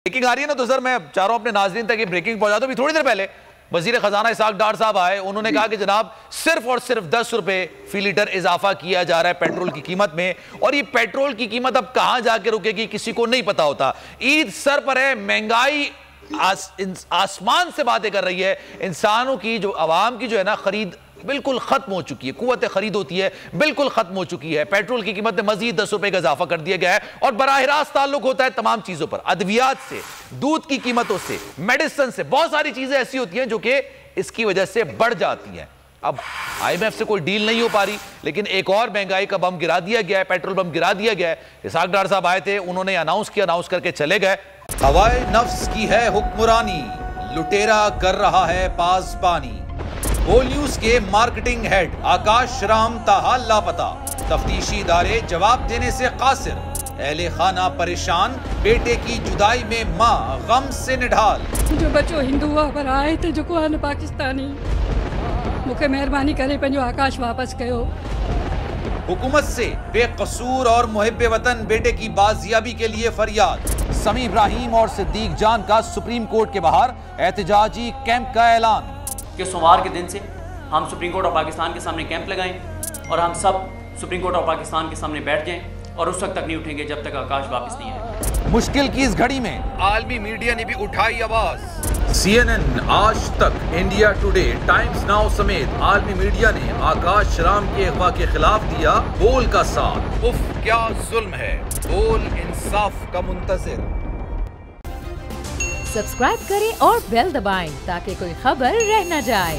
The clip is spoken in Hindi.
ब्रेकिंग आ रही है ना, तो सर मैं चाह रहा हूं अपने नाजरीन तक ये ब्रेकिंग पहुंचा दूं। अभी थोड़ी देर पहले वजीर खजाना इसाक डार साहब आए, उन्होंने कहा कि जनाब सिर्फ और सिर्फ 10 रुपए फी लीटर इजाफा किया जा रहा है पेट्रोल की कीमत में, और ये पेट्रोल की कीमत अब कहां जाके रुकेगी किसी को नहीं पता होता। ईद सर पर है, महंगाई आसमान से बातें कर रही है, इंसानों की जो आवाम की जो है ना खरीद बिल्कुल खत्म हो चुकी है, कुव्वत खरीद होती है बिल्कुल खत्म हो चुकी है। पेट्रोल की कीमत में मजीद 10 रुपए का इजाफा कर दिया गया है और बराह रास्त ताल्लुक होता है तमाम चीजों पर, अद्वियात से, दूध की कीमतों से, मेडिसिन से, बहुत सारी चीजें ऐसी होती हैं जो कि इसकी वजह से बढ़ जाती हैं। अब IMF से कोई डील नहीं हो पा रही, लेकिन एक और महंगाई का बम गिरा दिया गया है, पेट्रोल बम गिरा दिया गया है। इसाक डार साहब आए थे, उन्होंने अनाउंस किया, अनाउंस करके चले गए। हवाए नफ्स की है हुक्मरानी, लुटेरा कर रहा है पासबानी। बोल न्यूज के मार्केटिंग हेड आकाश राम ताहाल लापता, तफ्तीशी इदारे जवाब देने से कासिर, अहले खाना परेशान, बेटे की जुदाई में मां गम से निढाल। जो बच्चो हिंदू पर आए थे जो को पाकिस्तानी, मुखे मेहरबानी करे पंहिंजो आकाश वापस कयो। हुकूमत से बेकसूर और मुहिब्बे वतन बेटे की बाजियाबी के लिए फरियाद। समी इब्राहिम और सिद्दीक जान का सुप्रीम कोर्ट के बाहर एहतजाजी कैंप का ऐलान कि सोमवार के दिन से हम सुप्रीम कोर्ट ऑफ पाकिस्तान के सामने कैंप लगाएं और हम सब सुप्रीम कोर्ट ऑफ पाकिस्तान के सामने बैठ जाएं और उस वक्त तक नहीं उठेंगे जब तक आकाश वापस नहीं आए। मुश्किल की इस घड़ी में आलमी मीडिया ने भी उठाई आवाज। CNN, आज तक, इंडिया टुडे, टाइम्स नाउ समेत आलमी मीडिया ने आकाश राम के अगवा के खिलाफ दिया बोल का साथ। उफ क्या जुल्म है, बोल इंसाफ का मुंतजिर। सब्सक्राइब करें और बेल दबाएं ताकि कोई खबर रह न जाए।